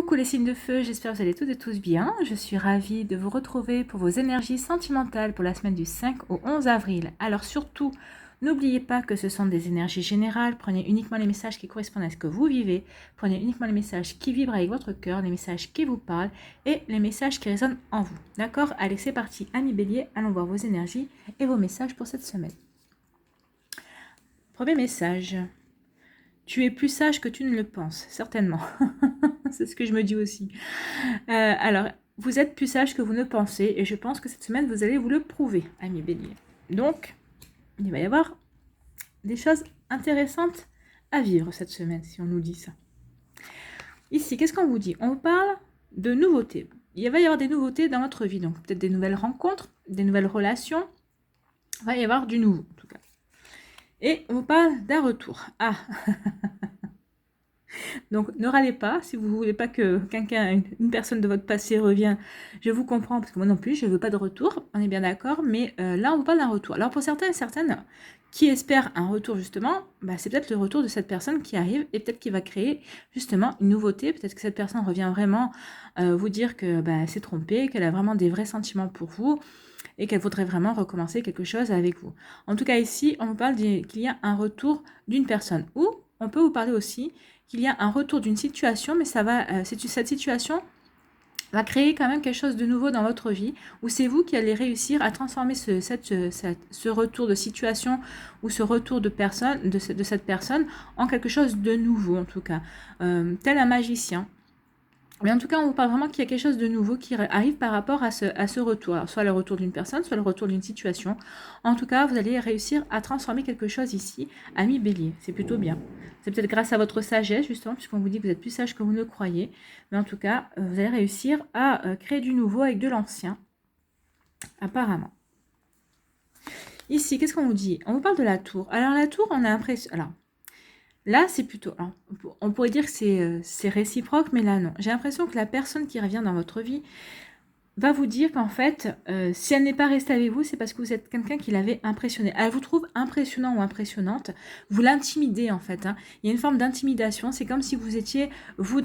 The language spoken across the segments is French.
Coucou les signes de feu, j'espère que vous allez toutes et tous bien. Je suis ravie de vous retrouver pour vos énergies sentimentales pour la semaine du 5 au 11 avril. Alors surtout, n'oubliez pas que ce sont des énergies générales. Prenez uniquement les messages qui correspondent à ce que vous vivez. Prenez uniquement les messages qui vibrent avec votre cœur, les messages qui vous parlent et les messages qui résonnent en vous. D'accord? Allez, c'est parti, amis béliers, allons voir vos énergies et vos messages pour cette semaine. Premier message. Tu es plus sage que tu ne le penses, certainement. C'est ce que je me dis aussi. Alors, vous êtes plus sage que vous ne pensez et je pense que cette semaine, vous allez vous le prouver, amis béliers. Donc, il va y avoir des choses intéressantes à vivre cette semaine, si on nous dit ça. Ici, qu'est-ce qu'on vous dit? On vous parle de nouveautés. Il va y avoir des nouveautés dans votre vie, donc peut-être des nouvelles rencontres, des nouvelles relations. Il va y avoir du nouveau, en tout cas. Et on vous parle d'un retour. Ah Donc, ne râlez pas, si vous ne voulez pas que quelqu'un, une personne de votre passé revienne, je vous comprends, parce que moi non plus, je ne veux pas de retour, on est bien d'accord, mais là, on vous parle d'un retour. Alors, pour certains et certaines qui espèrent un retour, justement, c'est peut-être le retour de cette personne qui arrive, et peut-être qui va créer, justement, une nouveauté, peut-être que cette personne revient vraiment vous dire que elle s'est trompée, qu'elle a vraiment des vrais sentiments pour vous, et qu'elle voudrait vraiment recommencer quelque chose avec vous. En tout cas, ici, on vous parle qu'il y a un retour d'une personne, ou on peut vous parler aussi qu'il y a un retour d'une situation, mais cette situation va créer quand même quelque chose de nouveau dans votre vie, où c'est vous qui allez réussir à transformer ce retour de situation ou ce retour de cette personne en quelque chose de nouveau, en tout cas, tel un magicien. Mais en tout cas, on vous parle vraiment qu'il y a quelque chose de nouveau qui arrive par rapport à ce retour. Alors, soit le retour d'une personne, soit le retour d'une situation. En tout cas, vous allez réussir à transformer quelque chose ici, ami bélier. C'est plutôt bien. C'est peut-être grâce à votre sagesse, justement, puisqu'on vous dit que vous êtes plus sage que vous ne le croyez. Mais en tout cas, vous allez réussir à créer du nouveau avec de l'ancien, apparemment. Ici, qu'est-ce qu'on vous dit? On vous parle de la tour. Alors, la tour, on a l'impression... Alors, là, c'est plutôt... Alors, on pourrait dire que c'est réciproque, mais là, non. J'ai l'impression que la personne qui revient dans votre vie va vous dire qu'en fait, si elle n'est pas restée avec vous, c'est parce que vous êtes quelqu'un qui l'avait impressionné. Elle vous trouve impressionnant ou impressionnante. Vous l'intimidez, en fait. Il y a une forme d'intimidation. C'est comme si vous étiez, vous,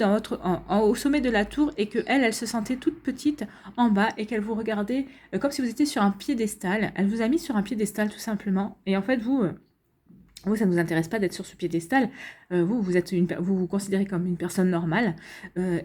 au sommet de la tour et qu'elle se sentait toute petite en bas et qu'elle vous regardait comme si vous étiez sur un piédestal. Elle vous a mis sur un piédestal, tout simplement. Et en fait, vous, ça ne vous intéresse pas d'être sur ce piédestal. Vous considérez comme une personne normale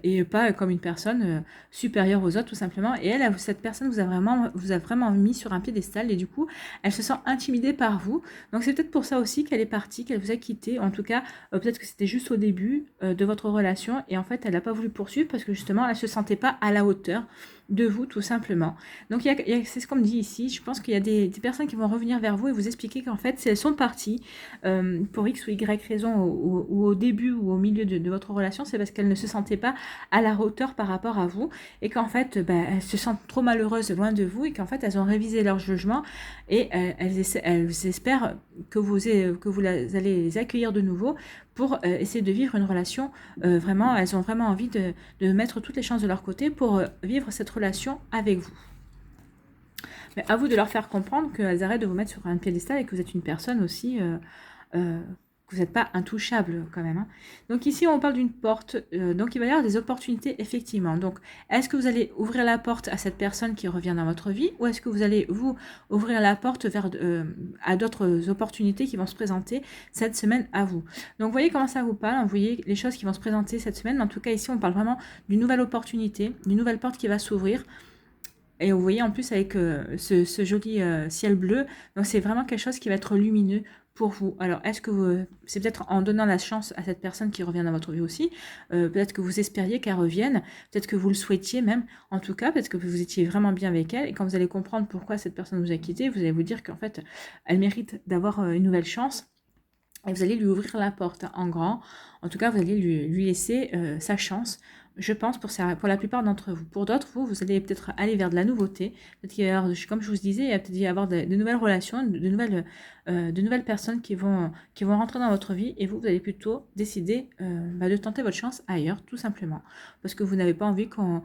et pas comme une personne supérieure aux autres, tout simplement. Et cette personne vous a vraiment mis sur un piédestal et du coup, elle se sent intimidée par vous. Donc, c'est peut-être pour ça aussi qu'elle est partie, qu'elle vous a quitté. En tout cas, peut-être que c'était juste au début de votre relation et en fait, elle n'a pas voulu poursuivre parce que justement, elle ne se sentait pas à la hauteur de vous, tout simplement. Donc, c'est ce qu'on me dit ici. Je pense qu'il y a des personnes qui vont revenir vers vous et vous expliquer qu'en fait, si elles sont parties pour X ou Y raison, ou au début ou au milieu de votre relation, c'est parce qu'elles ne se sentaient pas à la hauteur par rapport à vous et qu'en fait, elles se sentent trop malheureuses loin de vous et qu'en fait, elles ont révisé leur jugement et elles espèrent que vous allez les accueillir de nouveau pour essayer de vivre une relation vraiment, elles ont vraiment envie de mettre toutes les chances de leur côté pour vivre cette relation avec vous. Mais à vous de leur faire comprendre qu'elles arrêtent de vous mettre sur un piédestal et que vous êtes une personne aussi, que vous n'êtes pas intouchable quand même. Donc ici, on parle d'une porte, donc il va y avoir des opportunités effectivement. Donc, est-ce que vous allez ouvrir la porte à cette personne qui revient dans votre vie ou est-ce que vous allez, vous, ouvrir la porte à d'autres opportunités qui vont se présenter cette semaine à vous? Donc, vous voyez comment ça vous parle, vous voyez les choses qui vont se présenter cette semaine. En tout cas, ici, on parle vraiment d'une nouvelle opportunité, d'une nouvelle porte qui va s'ouvrir. Et vous voyez en plus avec ce joli ciel bleu, donc c'est vraiment quelque chose qui va être lumineux pour vous. Alors, est-ce que c'est peut-être en donnant la chance à cette personne qui revient dans votre vie aussi, peut-être que vous espériez qu'elle revienne, peut-être que vous le souhaitiez même, en tout cas, peut-être que vous étiez vraiment bien avec elle, et quand vous allez comprendre pourquoi cette personne vous a quitté, vous allez vous dire qu'en fait, elle mérite d'avoir une nouvelle chance, et vous allez lui ouvrir la porte en grand. En tout cas, vous allez lui laisser sa chance, je pense, pour la plupart d'entre vous. Pour d'autres, vous allez peut-être aller vers de la nouveauté. Peut-être qu'il va y avoir, comme je vous disais, il va peut-être y avoir de nouvelles relations, de nouvelles personnes qui vont rentrer dans votre vie. Et vous allez plutôt décider de tenter votre chance ailleurs, tout simplement. Parce que vous n'avez pas envie qu'on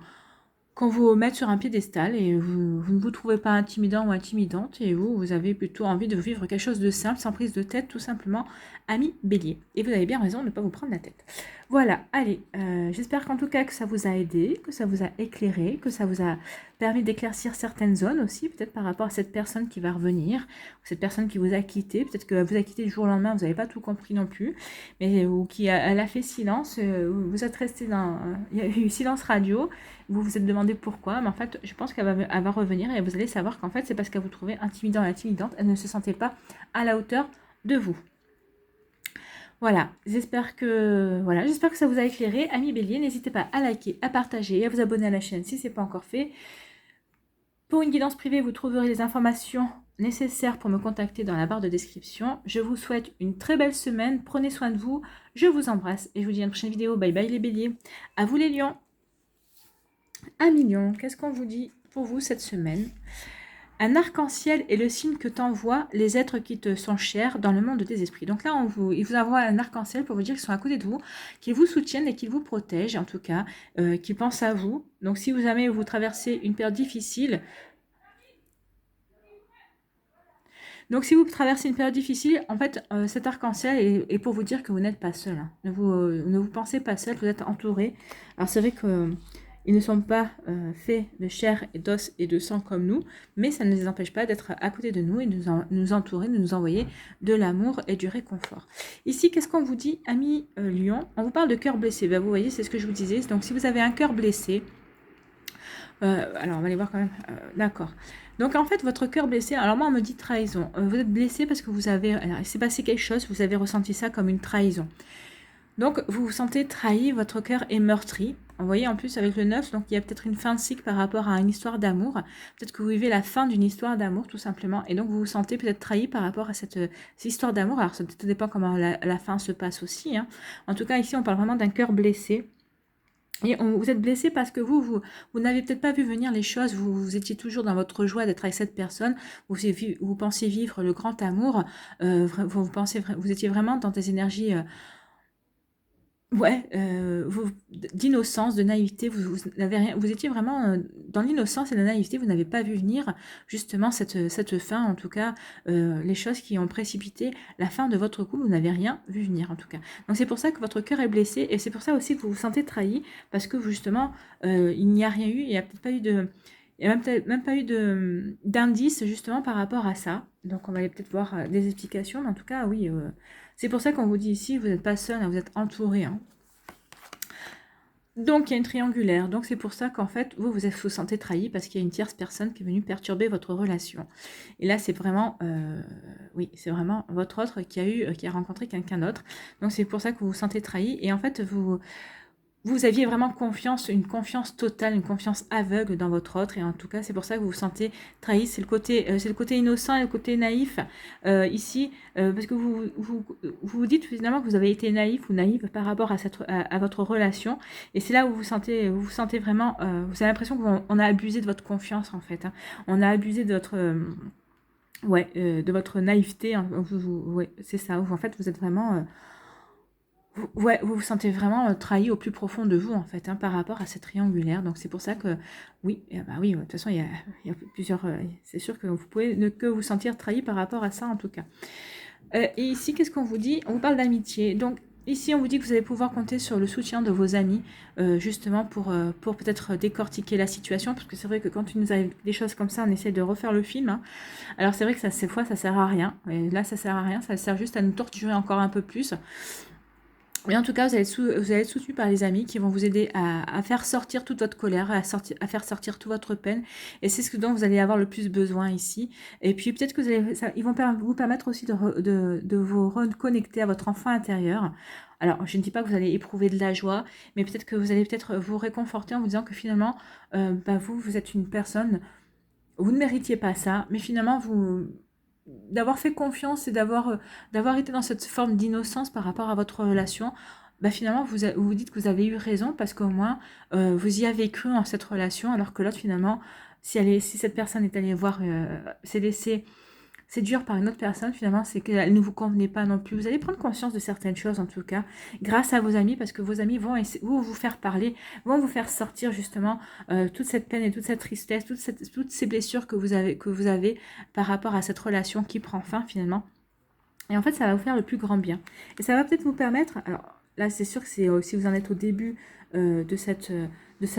qu'on vous mette sur un piédestal et vous ne vous trouvez pas intimidant ou intimidante et vous avez plutôt envie de vivre quelque chose de simple, sans prise de tête, tout simplement, ami bélier. Et vous avez bien raison de ne pas vous prendre la tête. Voilà, allez, j'espère qu'en tout cas que ça vous a aidé, que ça vous a éclairé, que ça vous a permis d'éclaircir certaines zones aussi, peut-être par rapport à cette personne qui va revenir, ou cette personne qui vous a quitté, peut-être que vous a quitté du jour au lendemain, vous n'avez pas tout compris non plus, mais ou qui elle a fait silence, vous êtes resté dans, il y a eu silence radio, vous vous êtes demandé pourquoi, mais en fait, je pense elle va revenir et vous allez savoir qu'en fait, c'est parce qu'elle vous trouvait intimidant et intimidante, elle ne se sentait pas à la hauteur de vous. Voilà, j'espère que ça vous a éclairé. Amis bélier, n'hésitez pas à liker, à partager et à vous abonner à la chaîne si ce n'est pas encore fait. Pour une guidance privée, vous trouverez les informations nécessaires pour me contacter dans la barre de description. Je vous souhaite une très belle semaine, prenez soin de vous, je vous embrasse et je vous dis à une prochaine vidéo. Bye bye les béliers, à vous les lions. Amis lions, qu'est-ce qu'on vous dit pour vous cette semaine ? Un arc-en-ciel est le signe que t'envoient les êtres qui te sont chers dans le monde des esprits. Donc là, il vous envoie un arc-en-ciel pour vous dire qu'ils sont à côté de vous, qu'ils vous soutiennent et qu'ils vous protègent, en tout cas, qu'ils pensent à vous. Donc si vous jamais vous traversez une période difficile, en fait, cet arc-en-ciel est pour vous dire que vous n'êtes pas seul. Hein. Ne vous pensez pas seul, vous êtes entouré. Alors c'est vrai que ils ne sont pas faits de chair et d'os et de sang comme nous, mais ça ne les empêche pas d'être à côté de nous et de nous entourer, de nous envoyer de l'amour et du réconfort. Ici, qu'est-ce qu'on vous dit, amis lions ? On vous parle de cœur blessé. Ben, vous voyez, c'est ce que je vous disais. Donc, si vous avez un cœur blessé, alors on va aller voir quand même. D'accord. Donc en fait, votre cœur blessé, alors moi on me dit trahison. Vous êtes blessé parce que il s'est passé quelque chose, vous avez ressenti ça comme une trahison. Donc, vous vous sentez trahi, votre cœur est meurtri. Vous voyez, en plus, avec le 9, donc il y a peut-être une fin de cycle par rapport à une histoire d'amour. Peut-être que vous vivez la fin d'une histoire d'amour, tout simplement. Et donc, vous vous sentez peut-être trahi par rapport à cette histoire d'amour. Alors, ça dépend comment la fin se passe aussi. Hein. En tout cas, ici, on parle vraiment d'un cœur blessé. Et vous êtes blessé parce que vous n'avez peut-être pas vu venir les choses, vous étiez toujours dans votre joie d'être avec cette personne, vous pensiez vivre le grand amour, vous étiez vraiment dans des énergies... d'innocence, de naïveté, vous n'avez rien, vous étiez vraiment dans l'innocence et la naïveté, vous n'avez pas vu venir justement cette fin, en tout cas, les choses qui ont précipité la fin de votre couple, vous n'avez rien vu venir en tout cas. Donc c'est pour ça que votre cœur est blessé et c'est pour ça aussi que vous vous sentez trahi, parce que justement, il n'y a rien eu, il n'y a peut-être pas eu de... Il n'y a même pas eu d'indice justement par rapport à ça. Donc on va aller peut-être voir des explications, mais en tout cas, oui... c'est pour ça qu'on vous dit ici, vous n'êtes pas seul, hein, vous êtes entouré. Hein. Donc, il y a une triangulaire. Donc, c'est pour ça qu'en fait, vous sentez trahi parce qu'il y a une tierce personne qui est venue perturber votre relation. Et là, c'est vraiment, c'est vraiment votre autre qui a rencontré quelqu'un d'autre. Donc, c'est pour ça que vous vous sentez trahi. Et en fait, vous aviez vraiment une confiance totale, une confiance aveugle dans votre autre. Et en tout cas, c'est pour ça que vous vous sentez trahi. C'est le côté innocent et le côté naïf ici. Parce que vous dites finalement que vous avez été naïf ou naïve par rapport à votre relation. Et c'est là où vous vous sentez vraiment... vous avez l'impression qu'on a abusé de votre confiance, en fait. Hein. On a abusé de votre... de votre naïveté. Hein. C'est ça. En fait, vous êtes vraiment... vous vous sentez vraiment trahi au plus profond de vous, en fait, hein, par rapport à cette triangulaire. Donc, c'est pour ça que, oui, de toute façon, il y a plusieurs... c'est sûr que vous pouvez ne que vous sentir trahi par rapport à ça, en tout cas. Et ici, qu'est-ce qu'on vous dit ? On vous parle d'amitié. Donc, ici, on vous dit que vous allez pouvoir compter sur le soutien de vos amis, justement, pour peut-être décortiquer la situation. Parce que c'est vrai que quand il nous arrive des choses comme ça, on essaie de refaire le film. Hein. Alors, c'est vrai que ces fois, ça sert à rien. Et là, ça sert à rien. Ça sert juste à nous torturer encore un peu plus. Mais en tout cas, vous allez être soutenu par les amis qui vont vous aider à faire sortir toute votre colère, à faire sortir toute votre peine. Et c'est ce dont vous allez avoir le plus besoin ici. Et puis peut-être que ils vont vous permettre aussi de vous reconnecter à votre enfant intérieur. Alors, je ne dis pas que vous allez éprouver de la joie, mais peut-être que vous allez vous réconforter en vous disant que finalement, vous êtes une personne, vous ne méritiez pas ça, mais finalement, d'avoir fait confiance et d'avoir été dans cette forme d'innocence par rapport à votre relation, finalement, vous dites que vous avez eu raison parce qu'au moins, vous y avez cru en cette relation, alors que l'autre, finalement, si cette personne est allée voir, s'est laissée séduire par une autre personne, finalement, c'est qu'elle ne vous convenait pas non plus. Vous allez prendre conscience de certaines choses, en tout cas, grâce à vos amis, parce que vos amis vont vous faire parler, vont vous faire sortir, justement, toute cette peine et toute cette tristesse, toutes ces blessures que vous avez par rapport à cette relation qui prend fin, finalement. Et en fait, ça va vous faire le plus grand bien. Et ça va peut-être vous permettre, alors là, c'est sûr que c'est si vous en êtes au début de cette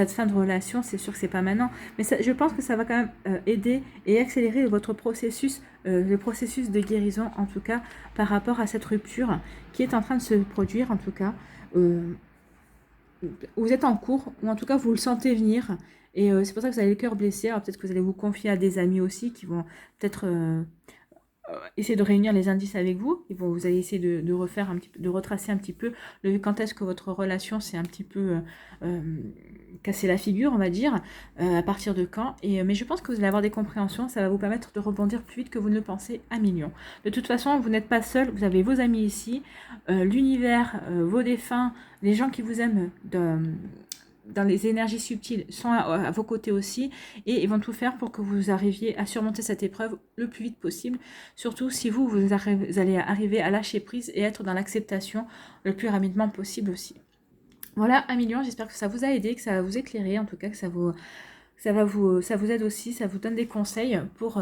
fin de relation, c'est sûr que c'est pas maintenant, mais ça, je pense que ça va quand même aider et accélérer votre processus, le processus de guérison, en tout cas, par rapport à cette rupture qui est en train de se produire, en tout cas. Vous êtes en cours, ou en tout cas, vous le sentez venir, et c'est pour ça que vous avez le cœur blessé. Alors peut-être que vous allez vous confier à des amis aussi qui vont peut-être essayer de réunir les indices avec vous. Vous allez essayer de refaire un petit peu, de retracer un petit peu quand est-ce que votre relation s'est un petit peu cassé la figure, on va dire, à partir de quand. Mais je pense que vous allez avoir des compréhensions, ça va vous permettre de rebondir plus vite que vous ne le pensez à millions. De toute façon, vous n'êtes pas seul, vous avez vos amis ici, l'univers, vos défunts, les gens qui vous aiment dans les énergies subtiles sont à vos côtés aussi, et ils vont tout faire pour que vous arriviez à surmonter cette épreuve le plus vite possible, surtout si vous allez arriver à lâcher prise et être dans l'acceptation le plus rapidement possible aussi. Voilà, 1 million, j'espère que ça vous a aidé, que ça va vous éclairer, en tout cas que ça vous aide aussi, ça vous donne des conseils pour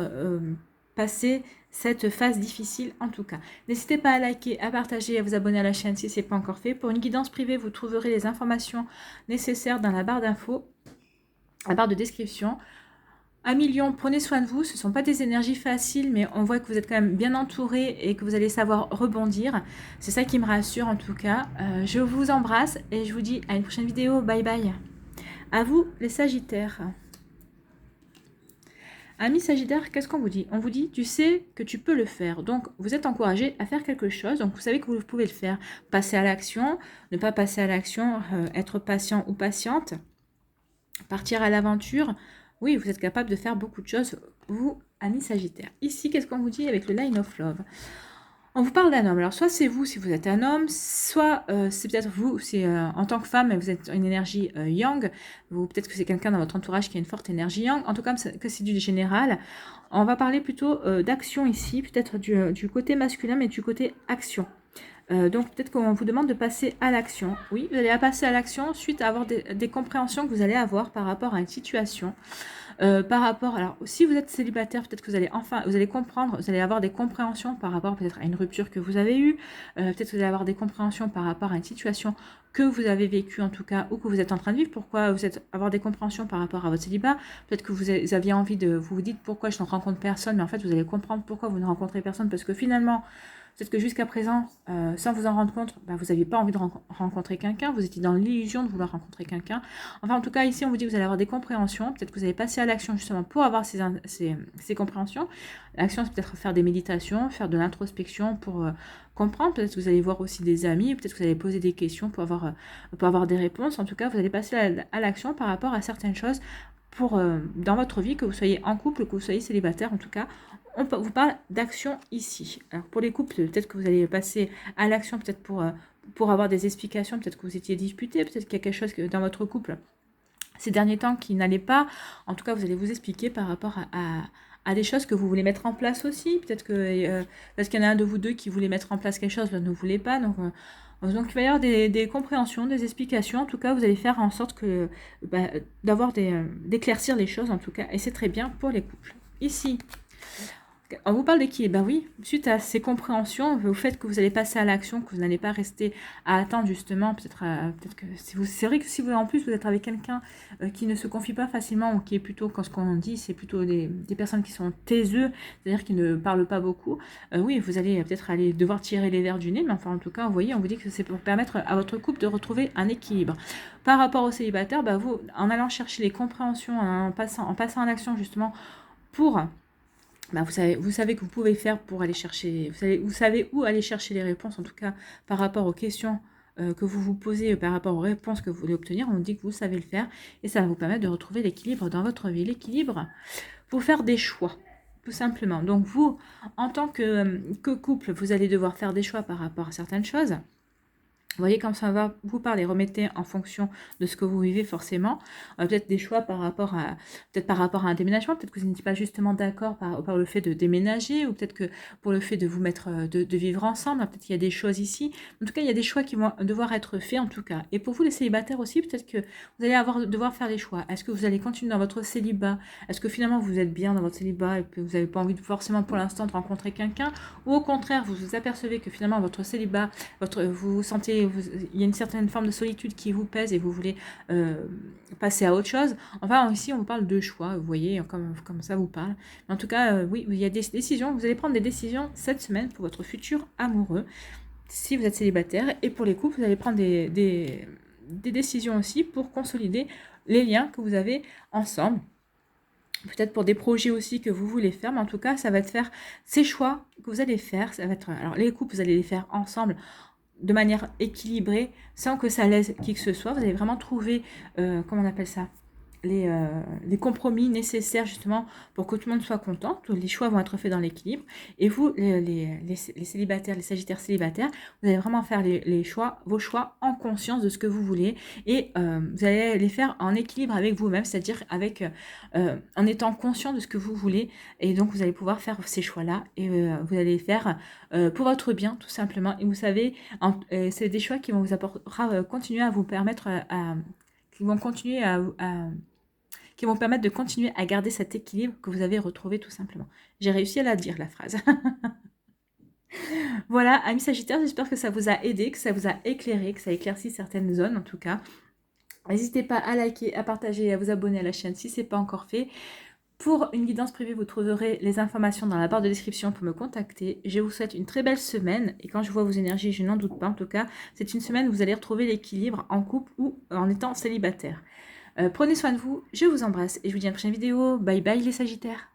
passer cette phase difficile en tout cas. N'hésitez pas à liker, à partager et à vous abonner à la chaîne si ce n'est pas encore fait. Pour une guidance privée, vous trouverez les informations nécessaires dans la barre d'infos, la barre de description. 1 million, prenez soin de vous, ce ne sont pas des énergies faciles, mais on voit que vous êtes quand même bien entouré et que vous allez savoir rebondir. C'est ça qui me rassure en tout cas. Je vous embrasse et je vous dis à une prochaine vidéo. Bye bye. À vous les Sagittaires. Ami Sagittaire, qu'est-ce qu'on vous dit? On vous dit, tu sais que tu peux le faire. Donc, vous êtes encouragé à faire quelque chose. Donc, vous savez que vous pouvez le faire. Passer à l'action, ne pas passer à l'action, être patient ou patiente, partir à l'aventure. Oui, vous êtes capable de faire beaucoup de choses, vous, ami Sagittaire. Ici, qu'est-ce qu'on vous dit avec le Line of Love? On vous parle d'un homme. Alors, soit c'est vous si vous êtes un homme, soit c'est peut-être vous, en tant que femme, vous êtes une énergie yang, ou peut-être que c'est quelqu'un dans votre entourage qui a une forte énergie yang. En tout cas, que c'est du général. On va parler plutôt d'action ici, peut-être du côté masculin, mais du côté action. Donc, peut-être qu'on vous demande de passer à l'action. Oui, vous allez passer à l'action suite à avoir des compréhensions que vous allez avoir par rapport à une situation. Par rapport, alors si vous êtes célibataire, peut-être que vous allez comprendre, vous allez avoir des compréhensions par rapport peut-être à une rupture que vous avez eue, peut-être que vous allez avoir des compréhensions par rapport à une situation que vous avez vécue en tout cas, ou que vous êtes en train de vivre, pourquoi avoir des compréhensions par rapport à votre célibat, peut-être que vous aviez envie vous vous dites pourquoi je ne rencontre personne, mais en fait vous allez comprendre pourquoi vous ne rencontrez personne, parce que finalement, peut-être que jusqu'à présent, sans vous en rendre compte, vous n'aviez pas envie de rencontrer quelqu'un, vous étiez dans l'illusion de vouloir rencontrer quelqu'un. Enfin, en tout cas, ici, on vous dit que vous allez avoir des compréhensions. Peut-être que vous allez passer à l'action justement pour avoir ces compréhensions. L'action, c'est peut-être faire des méditations, faire de l'introspection pour comprendre. Peut-être que vous allez voir aussi des amis, peut-être que vous allez poser des questions pour avoir des réponses. En tout cas, vous allez passer à l'action par rapport à certaines choses dans votre vie, que vous soyez en couple, que vous soyez célibataire, en tout cas, on vous parle d'action ici. Alors pour les couples, peut-être que vous allez passer à l'action, peut-être pour avoir des explications, peut-être que vous étiez disputé, peut-être qu'il y a quelque chose dans votre couple ces derniers temps qui n'allait pas. En tout cas, vous allez vous expliquer par rapport à des choses que vous voulez mettre en place aussi. Peut-être que parce qu'il y en a un de vous deux qui voulait mettre en place quelque chose, l'autre ne voulait pas. Donc il va y avoir des compréhensions, des explications. En tout cas, vous allez faire en sorte d'éclaircir les choses, en tout cas. Et c'est très bien pour les couples. Ici, on vous parle d'équilibre. Ben oui, suite à ces compréhensions, au fait que vous allez passer à l'action, que vous n'allez pas rester à attendre justement, peut-être que c'est vrai que si vous en plus vous êtes avec quelqu'un qui ne se confie pas facilement, ou qui est plutôt, quand ce qu'on dit, c'est plutôt des personnes qui sont taiseux, c'est-à-dire qui ne parlent pas beaucoup, oui, vous allez peut-être devoir tirer les verres du nez, mais enfin en tout cas, vous voyez, on vous dit que c'est pour permettre à votre couple de retrouver un équilibre. Par rapport aux célibataires, vous, en allant chercher les compréhensions, en passant à l'action justement pour... vous savez que vous pouvez faire pour aller chercher, vous savez où aller chercher les réponses, en tout cas par rapport aux questions que vous vous posez, par rapport aux réponses que vous voulez obtenir. On dit que vous savez le faire et ça va vous permettre de retrouver l'équilibre dans votre vie. L'équilibre pour faire des choix, tout simplement. Donc vous, en tant que couple, vous allez devoir faire des choix par rapport à certaines choses. Voyez comme ça va vous parler, remettez en fonction de ce que vous vivez forcément. Peut-être des choix par rapport à un déménagement, peut-être que vous n'étiez pas justement d'accord par le fait de déménager, ou peut-être que pour le fait de vous mettre, de vivre ensemble, peut-être qu'il y a des choses ici. En tout cas, il y a des choix qui vont devoir être faits en tout cas. Et pour vous les célibataires aussi, peut-être que vous allez devoir faire des choix. Est-ce que vous allez continuer dans votre célibat? Est-ce que finalement vous êtes bien dans votre célibat et que vous n'avez pas envie forcément pour l'instant de rencontrer quelqu'un? Ou au contraire, vous vous apercevez que finalement votre célibat, vous sentez, il y a une certaine forme de solitude qui vous pèse et vous voulez passer à autre chose. Enfin, ici, on vous parle de choix, vous voyez, comme ça vous parle. Mais en tout cas, oui, il y a des décisions, vous allez prendre des décisions cette semaine pour votre futur amoureux, si vous êtes célibataire. Et pour les couples, vous allez prendre des décisions aussi pour consolider les liens que vous avez ensemble. Peut-être pour des projets aussi que vous voulez faire, mais en tout cas, ça va être faire ces choix que vous allez faire. Ça va être, alors, les couples, vous allez les faire ensemble de manière équilibrée, sans que ça lèse qui que ce soit. Vous allez vraiment trouver, comment on appelle ça, les compromis nécessaires justement pour que tout le monde soit content. Tous les choix vont être faits dans l'équilibre. Et vous, les célibataires, les sagittaires célibataires, vous allez vraiment faire les choix, vos choix en conscience de ce que vous voulez. Et vous allez les faire en équilibre avec vous-même, c'est-à-dire avec en étant conscient de ce que vous voulez. Et donc, vous allez pouvoir faire ces choix-là. Et vous allez les faire pour votre bien, tout simplement. Et vous savez, c'est des choix qui vont vous apporter, continuer à vous permettre qui vont continuer qui vont permettre de continuer à garder cet équilibre que vous avez retrouvé tout simplement. J'ai réussi à la dire, la phrase. Voilà, amis Sagittaires, j'espère que ça vous a aidé, que ça vous a éclairé, que ça a éclairci certaines zones en tout cas. N'hésitez pas à liker, à partager et à vous abonner à la chaîne si ce n'est pas encore fait. Pour une guidance privée, vous trouverez les informations dans la barre de description pour me contacter. Je vous souhaite une très belle semaine et quand je vois vos énergies, je n'en doute pas en tout cas, c'est une semaine où vous allez retrouver l'équilibre en couple ou en étant célibataire. Prenez soin de vous, je vous embrasse et je vous dis à la prochaine vidéo. Bye bye les Sagittaires.